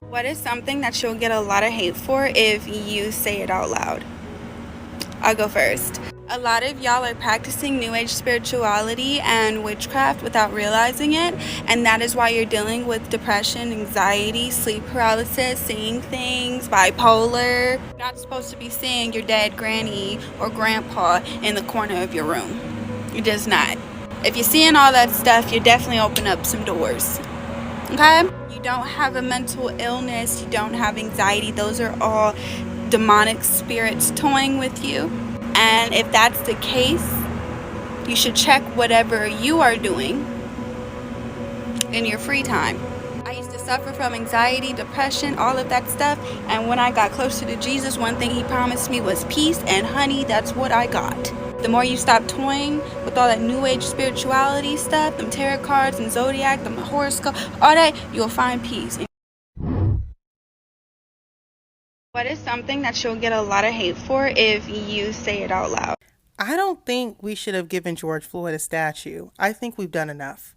What is something that you'll get a lot of hate for if you say it out loud? I'll go first. A lot of y'all are practicing New Age spirituality and witchcraft without realizing it, and that is why you're dealing with depression, anxiety, sleep paralysis, seeing things, bipolar. You're not supposed to be seeing your dead granny or grandpa in the corner of your room. You're just not. If you're seeing all that stuff, you definitely open up some doors. Okay? You don't have a mental illness, you don't have anxiety. Those are all demonic spirits toying with you. And if that's the case, you should check whatever you are doing in your free time. I used to suffer from anxiety, depression, all of that stuff. And when I got closer to Jesus, one thing he promised me was peace, and honey, that's what I got. The more you stop toying with all that New Age spirituality stuff, them tarot cards and zodiac, them horoscope, all that, you'll find peace. What is something that you'll get a lot of hate for if you say it out loud? I don't think we should have given George Floyd a statue. I think we've done enough.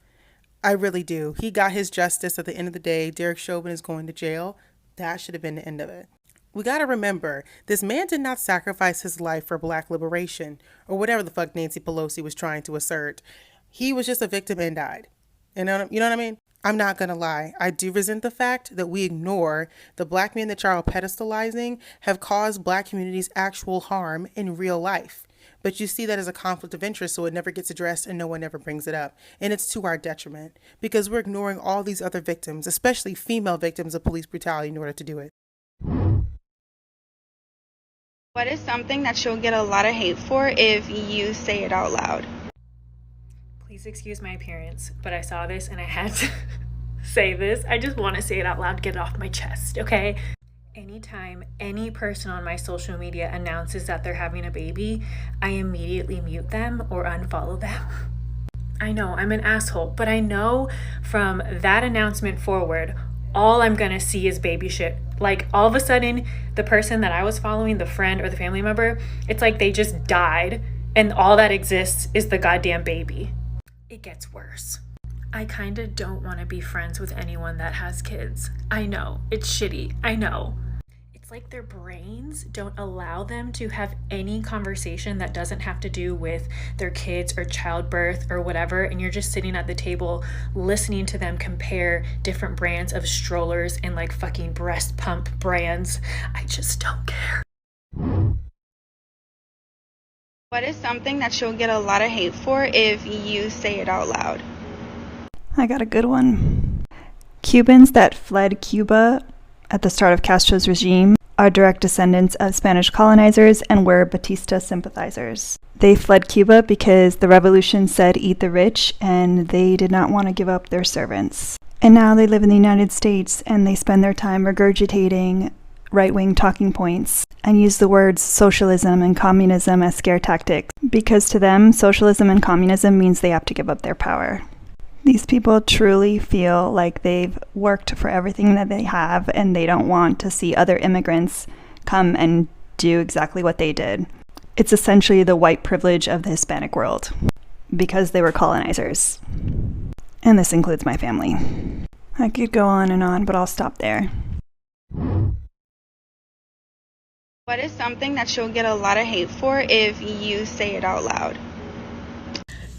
I really do. He got his justice at the end of the day. Derek Chauvin is going to jail. That should have been the end of it. We got to remember, this man did not sacrifice his life for black liberation or whatever the fuck Nancy Pelosi was trying to assert. He was just a victim and died. You know what I mean? I'm not going to lie. I do resent the fact that we ignore the black men that y'all are pedestalizing have caused black communities actual harm in real life. But you see that as a conflict of interest, so it never gets addressed and no one ever brings it up. And it's to our detriment because we're ignoring all these other victims, especially female victims of police brutality, in order to do it. What is something that you'll get a lot of hate for if you say it out loud? Please excuse my appearance, but I saw this and I had to say this. I just want to say it out loud, get it off my chest, okay? Anytime any person on my social media announces that they're having a baby, I immediately mute them or unfollow them. I know, I'm an asshole, but I know from that announcement forward, all I'm gonna see is baby shit. Like, all of a sudden, the person that I was following, the friend or the family member, it's like they just died and all that exists is the goddamn baby. It gets worse. I kind of don't want to be friends with anyone that has kids. I know, it's shitty. I know. It's like their brains don't allow them to have any conversation that doesn't have to do with their kids or childbirth or whatever, and you're just sitting at the table listening to them compare different brands of strollers and like fucking breast pump brands. I just don't care. What is something that you'll get a lot of hate for if you say it out loud? I got a good one. Cubans that fled Cuba at the start of Castro's regime are direct descendants of Spanish colonizers and were Batista sympathizers. They fled Cuba because the revolution said eat the rich, and they did not want to give up their servants. And now they live in the United States, and they spend their time regurgitating right-wing talking points and use the words socialism and communism as scare tactics, because to them, socialism and communism means they have to give up their power. These people truly feel like they've worked for everything that they have, and they don't want to see other immigrants come and do exactly what they did. It's essentially the white privilege of the Hispanic world, because they were colonizers. And this includes my family. I could go on and on, but I'll stop there. What is something that you'll get a lot of hate for if you say it out loud?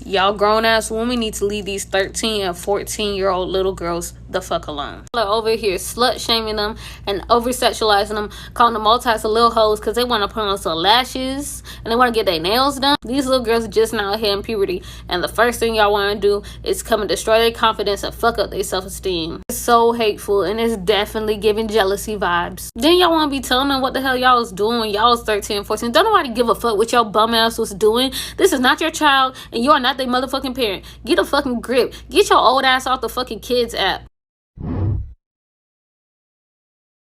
Y'all grown-ass women need to leave these 13 and 14-year-old little girls the fuck alone. They're over here slut-shaming them and over-sexualizing them, calling them all types of little hoes because they want to put on some lashes and they want to get their nails done. These little girls are just now here in puberty, and the first thing y'all want to do is come and destroy their confidence and fuck up their self-esteem. It's so hateful, and it's definitely giving jealousy vibes. Then y'all want to be telling them what the hell y'all was doing when y'all was 13 and 14. Don't nobody give a fuck what y'all bum ass was doing. This is not your child, and you are not their motherfucking parent. Get a fucking grip. Get your old ass off the fucking kids app.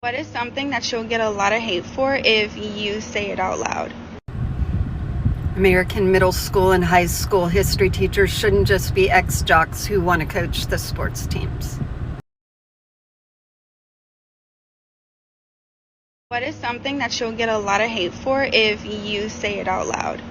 What is something that you'll get a lot of hate for if you say it out loud? American middle school and high school history teachers shouldn't just be ex-jocks who want to coach the sports teams. What is something that you'll get a lot of hate for if you say it out loud?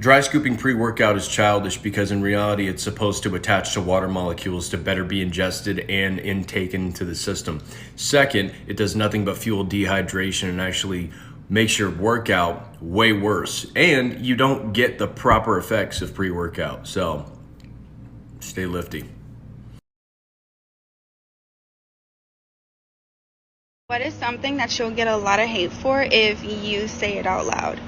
Dry scooping pre-workout is childish because in reality it's supposed to attach to water molecules to better be ingested and intaken into the system. Second, it does nothing but fuel dehydration and actually makes your workout way worse. And you don't get the proper effects of pre-workout. So stay lifty. What is something that you'll get a lot of hate for if you say it out loud?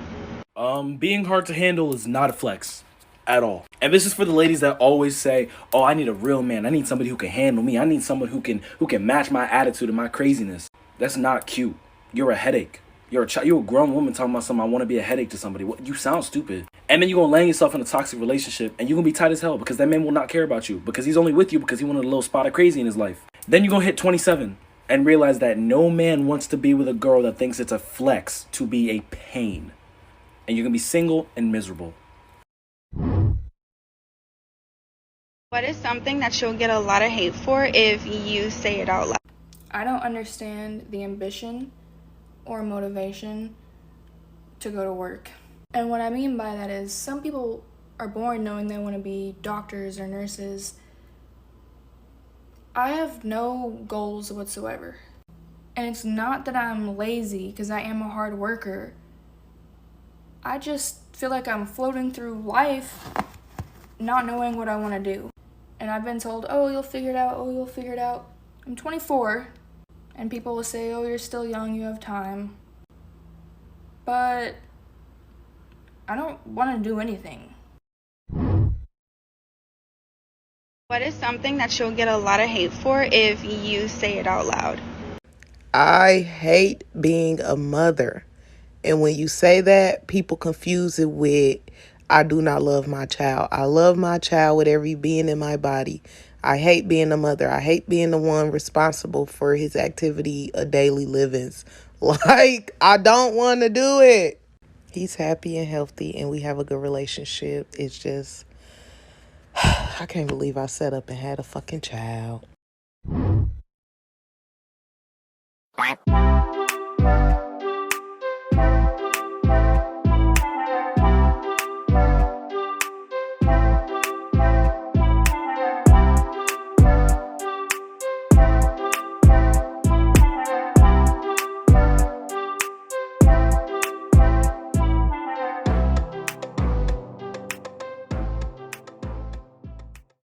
Being hard to handle is not a flex at all. And this is for the ladies that always say, "Oh, I need a real man. I need somebody who can handle me. I need someone who can match my attitude and my craziness." That's not cute. You're a headache. You're a grown woman talking about something. I want to be a headache to somebody. What? You sound stupid. And then you're gonna land yourself in a toxic relationship, and you're gonna be tight as hell because that man will not care about you because he's only with you because he wanted a little spot of crazy in his life. Then you're gonna hit 27 and realize that no man wants to be with a girl that thinks it's a flex to be a pain. And you're going to be single and miserable. What is something that you'll get a lot of hate for if you say it out loud? I don't understand the ambition or motivation to go to work. And what I mean by that is some people are born knowing they want to be doctors or nurses. I have no goals whatsoever. And it's not that I'm lazy, because I am a hard worker. I just feel like I'm floating through life not knowing what I want to do. And I've been told, "Oh, you'll figure it out, oh, you'll figure it out." I'm 24, and people will say, "Oh, you're still young, you have time." But I don't want to do anything. What is something that you'll get a lot of hate for if you say it out loud? I hate being a mother. And when you say that, people confuse it with, I do not love my child. I love my child with every being in my body. I hate being a mother. I hate being the one responsible for his activity of daily livings. Like, I don't want to do it. He's happy and healthy, and we have a good relationship. It's just, I can't believe I set up and had a fucking child.